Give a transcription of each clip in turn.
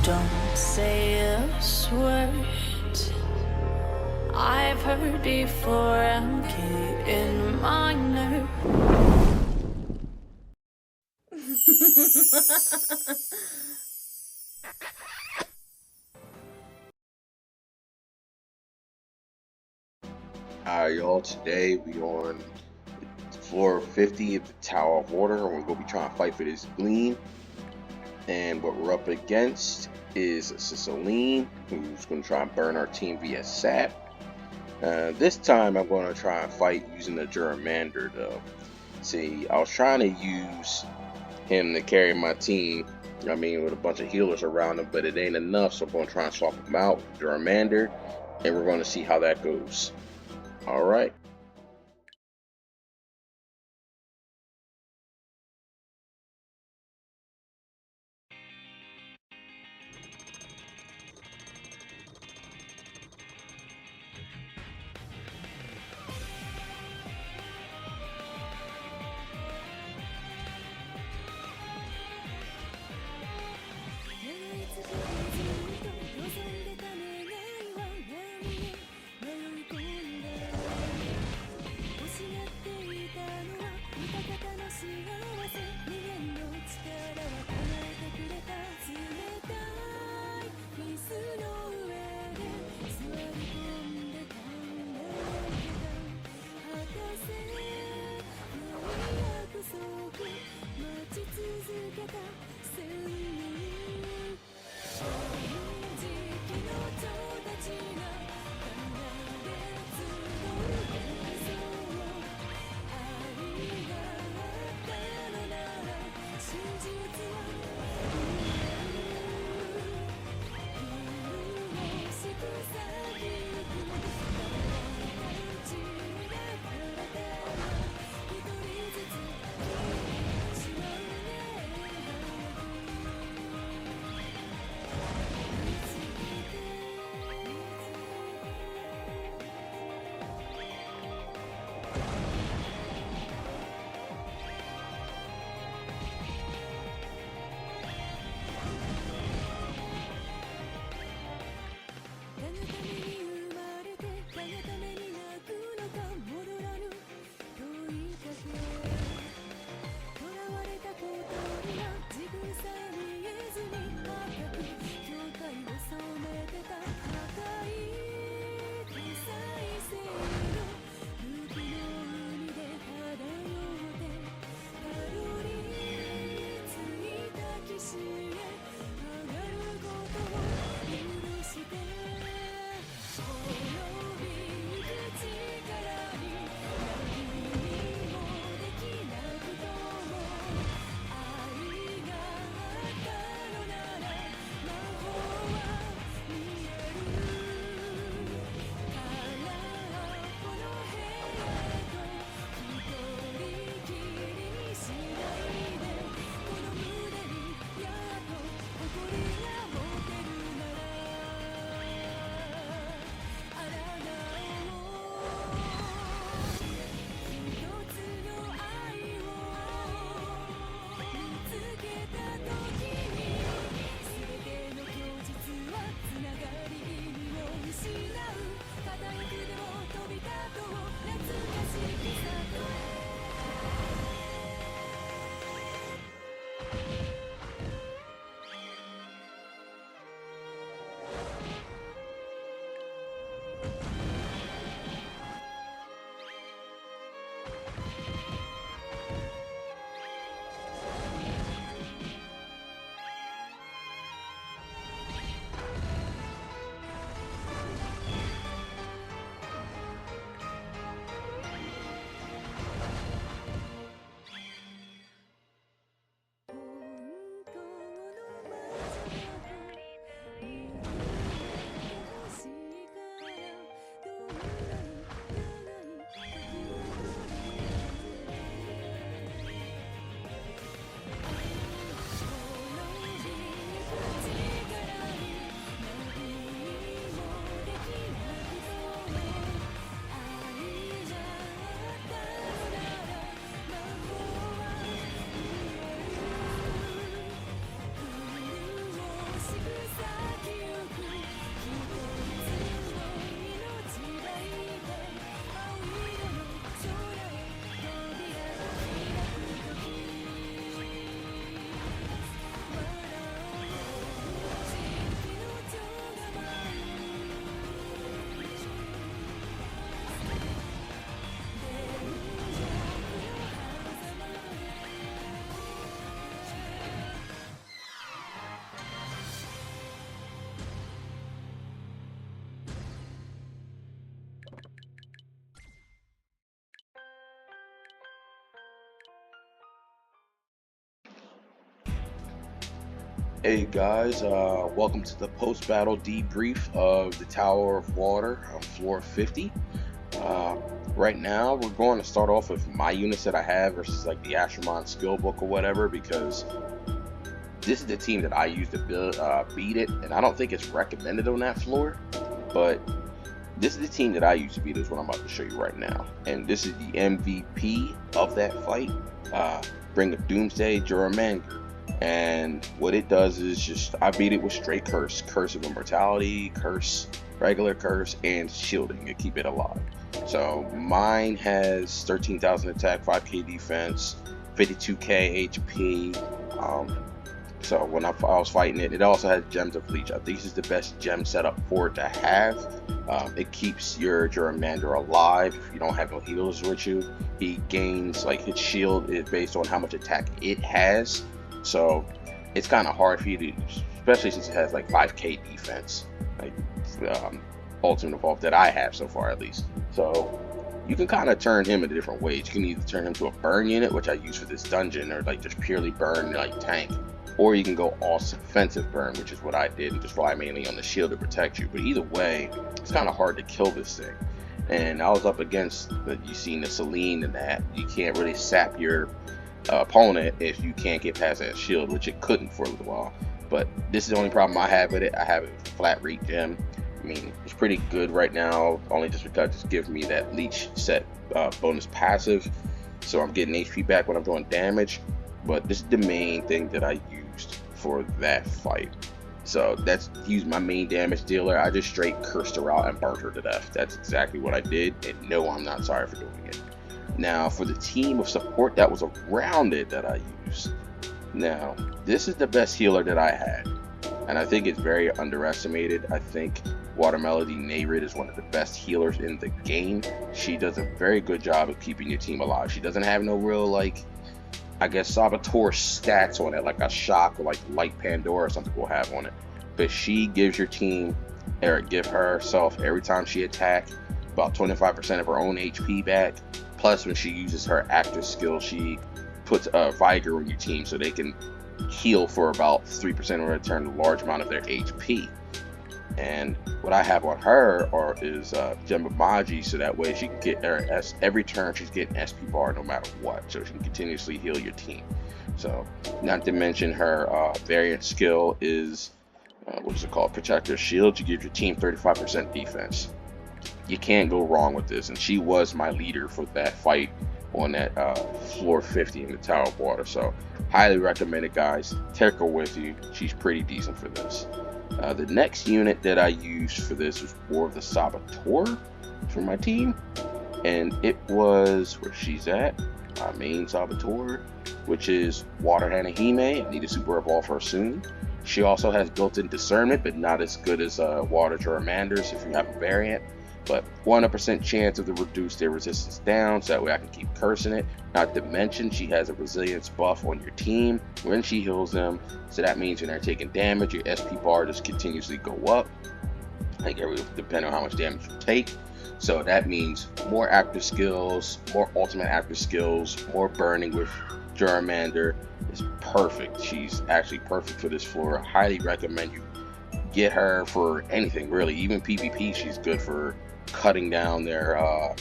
Don't say those words I've heard before. I'm getting my nerve. Alright, y'all, today we on floor 50 of the Tower of Water, and we're going to be trying to fight for this Selene. And what we're up against is Selene, who's going to try and burn our team via sap. This time I'm going to try and fight using the Germander, though. See, I was trying to use him to carry my team, with a bunch of healers around him, but it ain't enough, so I'm going to try and swap him out with Germander, and we're going to see how that goes. Alright. Hey guys, welcome to the post-battle debrief of the Tower of Water on floor 50. Uh, right now, we're going to start off with my units that I have versus like the Ashermon skill book or whatever, because this is the team that I use to beat it, and I don't think it's recommended on that floor, but this is the team that I use to beat it, is what I'm about to show you right now. And this is the MVP of that fight. Bring a Doomsday Juramanger. And what it does is just, I beat it with straight curse. Curse of Immortality, curse, regular curse, and shielding to keep it alive. So mine has 13,000 attack, 5k defense, 52k HP. So when I was fighting it, it also has Gems of Leech. I think this is the best gem setup for it to have. It keeps your Juramander alive if you don't have no healers with you. He gains, like, his shield is based on how much attack it has. So it's kind of hard for you to, especially since it has like 5k defense, like ultimate evolve that I have so far at least. So you can kind of turn him in different ways. You can either turn him to a burn unit, which I use for this dungeon, or like just purely burn like tank, or you can go all offensive burn, which is what I did, and just rely mainly on the shield to protect you. But either way, it's kind of hard to kill this thing. And I was up against, you seen the Selene and that. You can't really sap your opponent if you can't get past that shield, which it couldn't for a little while. But this is the only problem I have with it. I have it with flat rate gem. I mean, it's pretty good right now, only just because it's giving me that leech set bonus passive, so I'm getting HP back when I'm doing damage. But this is the main thing that I used for that fight. So that's used my main damage dealer. I just straight cursed her out and burnt her to death. That's exactly what I did, and no, I'm not sorry for doing it. Now, for the team of support that was around it that I used. Now, this is the best healer that I had, and I think it's very underestimated. I think Water Melody Nayrid is one of the best healers in the game. She does a very good job of keeping your team alive. She doesn't have no real, like, I guess, Saboteur stats on it, like a shock or like Light Pandora or something will have on it. But she gives your team, or give herself, every time she attacks, about 25% of her own HP back. Plus, when she uses her active skill, she puts a Vigor on your team so they can heal for about 3% and return a large amount of their HP. And what I have on her is Gem of Magi, so that way she can get her every turn she's getting SP bar no matter what, so she can continuously heal your team. So, not to mention her variant skill is what is it called? Protector Shield. You give your team 35% defense. You can't go wrong with this, and she was my leader for that fight on that floor 50 in the Tower of Water. So highly recommend it, guys. Take her with you. She's pretty decent for this. The next unit that I used for this was War of the Saboteur for my team, and it was where she's at, my main Saboteur, which is Water Hanahime. I need to super evolve her soon. She also has built-in discernment, but not as good as Water Juramanders if you have a variant. But 100% chance of to reduce their resistance down, so that way I can keep cursing it. Not to mention, she has a resilience buff on your team when she heals them, so that means when they're taking damage, your SP bar just continuously go up, like depending on how much damage you take. So that means more active skills, more ultimate active skills, more burning with Juramander is perfect. She's actually perfect for this floor. I highly recommend you get her for anything, really. Even PvP, she's good for cutting down their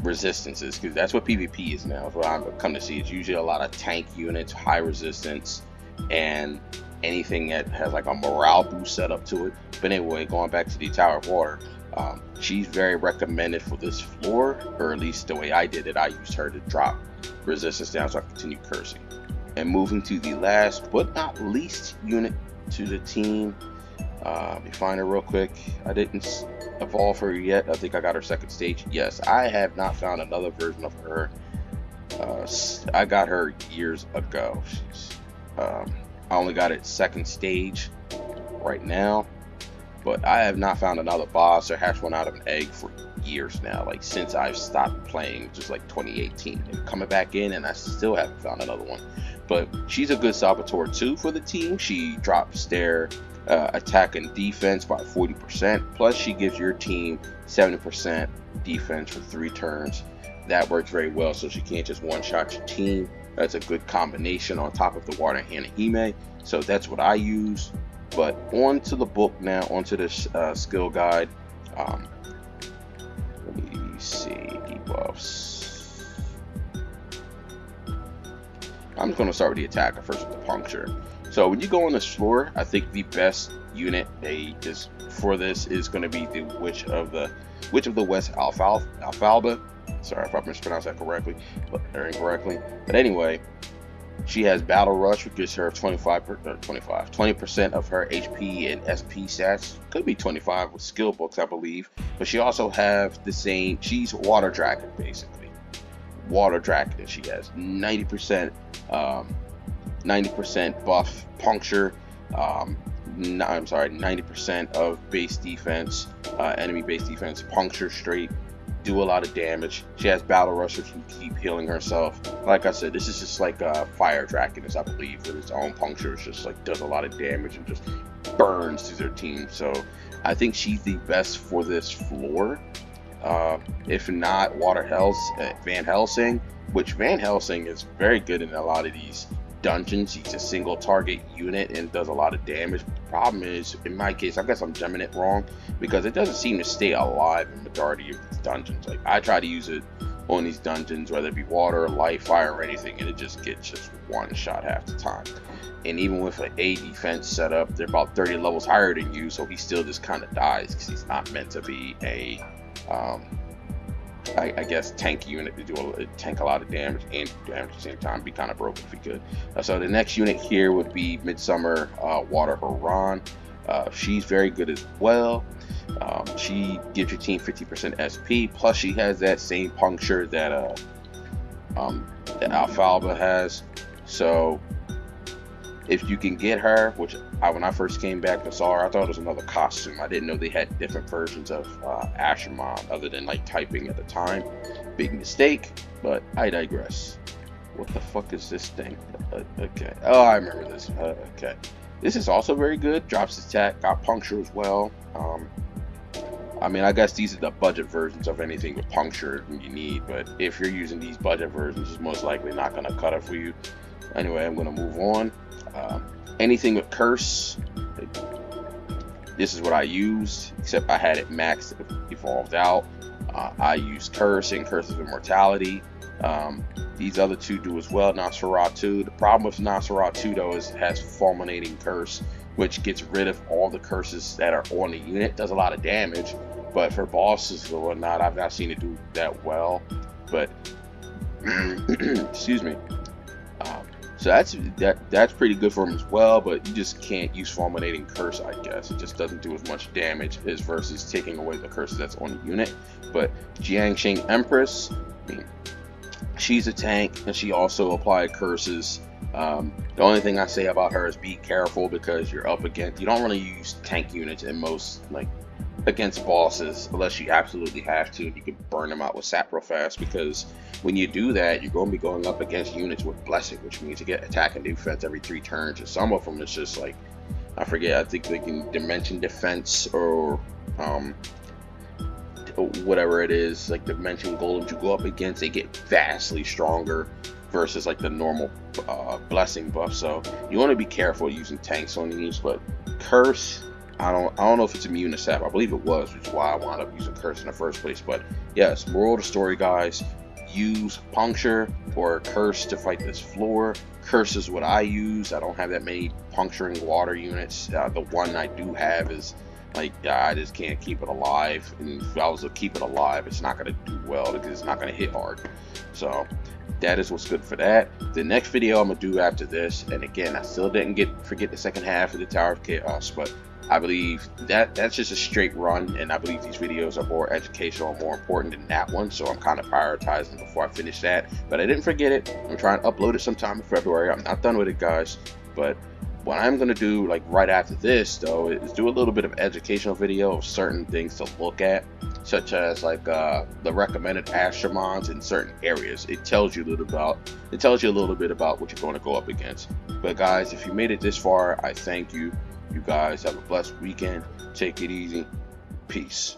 resistances, because that's what PvP is now. That's what I've come to see. It's usually a lot of tank units, high resistance, and anything that has like a morale boost set up to it. But anyway, going back to the Tower of Water, she's very recommended for this floor, or at least the way I did it. I used her to drop resistance down so I continue cursing. And moving to the last but not least unit to the team, let me find her real quick. I didn't evolve her yet. I think I got her second stage. Yes, I have not found another version of her. I got her years ago. I only got it second stage right now, but I have not found another boss or hatched one out of an egg for years now, like since I've stopped playing, which is like 2018, and coming back in, and I still haven't found another one. But she's a good Saboteur too for the team. She drops their attack and defense by 40%, plus she gives your team 70% defense for 3 turns. That works very well, so she can't just one-shot your team. That's a good combination on top of the Water Hanahime. So that's what I use. But on to the book now, onto the skill guide. Let me see, debuffs. I'm just going to start with the attacker first with the puncture. So when you go on this floor, I think the best unit for this is going to be the Witch of the West Alfalba. Sorry if I mispronounced that incorrectly. But anyway, she has Battle Rush, which gives her 20% of her HP and SP stats. Could be 25 with skill books, I believe. But she also have the same. She's Water Dragon, basically. Water Dragon. She has 90% buff puncture. 90% of base defense, enemy base defense, puncture straight, do a lot of damage. She has Battle Rush, which can keep healing herself. Like I said, this is just like a Fire Dragon, I believe, with its own puncture. It's just like does a lot of damage and just burns through their team. So I think she's the best for this floor. If not, Van Helsing, which Van Helsing is very good in a lot of these dungeons. He's a single target unit and does a lot of damage. The problem is, in my case, I guess I'm jamming it wrong because it doesn't seem to stay alive in the majority of these dungeons. Like I try to use it on these dungeons, whether it be water, light, fire, or anything, and it just gets just one shot half the time. And even with an A defense setup, they're about 30 levels higher than you, so he still just kind of dies because he's not meant to be a I guess tank unit to tank a lot of damage and do damage at the same time. Be kind of broken if he could. So the next unit here would be Midsummer Water Haran. She's very good as well. She gives your team 50% SP, plus she has that same puncture that Alfalba has. So if you can get her, which when I first came back to saw her, I thought it was another costume. I didn't know they had different versions of Ashermon other than like typing at the time. Big mistake, but I digress. What the fuck is this thing? Okay. Oh, I remember this. Okay. This is also very good. Drops attack, got puncture as well. I mean, I guess these are the budget versions of anything with puncture you need, but if you're using these budget versions, it's most likely not going to cut it for you. Anyway, I'm going to move on. Anything with curse, this is what I used, except I had it maxed, evolved out. I used curse and curse of immortality. These other two do as well, Nosferatu. The problem with Nosferatu though is it has fulminating curse, which gets rid of all the curses that are on the unit. Does a lot of damage, but for bosses or whatnot, I've not seen it do that well. But excuse me. So that's pretty good for him as well, but you just can't use fulminating curse, I guess. It just doesn't do as much damage as versus taking away the curses that's on the unit. But Jiangxing Empress, I mean, she's a tank and she also applied curses. The only thing I say about her is be careful because you don't really use tank units in most, like, against bosses unless you absolutely have to, and you can burn them out with sap real fast, because when you do that, you're going to be going up against units with blessing, which means you get attack and defense every 3 turns, and some of them is just like, I forget, I think they can dimension defense or whatever it is, like dimension golems you go up against, they get vastly stronger versus like the normal blessing buff. So you want to be careful using tanks on these. But curse, I don't know if it's immune to sap. I believe it was, which is why I wound up using curse in the first place. But yes, moral of the story, guys, use puncture or curse to fight this floor. Curse is what I use. I don't have that many puncturing water units. The one I do have is like, I just can't keep it alive, and if I was to keep it alive, it's not going to do well because it's not going to hit hard. So that is what's good for that. The next video I'm going to do after this, and again, I still didn't forget the second half of the Tower of Chaos, but I believe that's just a straight run, and I believe these videos are more educational and more important than that one, so I'm kind of prioritizing before I finish that. But I didn't forget it. I'm trying to upload it sometime in February. I'm not done with it, guys, but what I'm going to do, like right after this though, is do a little bit of educational video of certain things to look at, such as like the recommended Astromons in certain areas. It tells you a little bit about what you're going to go up against. But guys, if you made it this far, I thank you. You guys have a blessed weekend. Take it easy. Peace.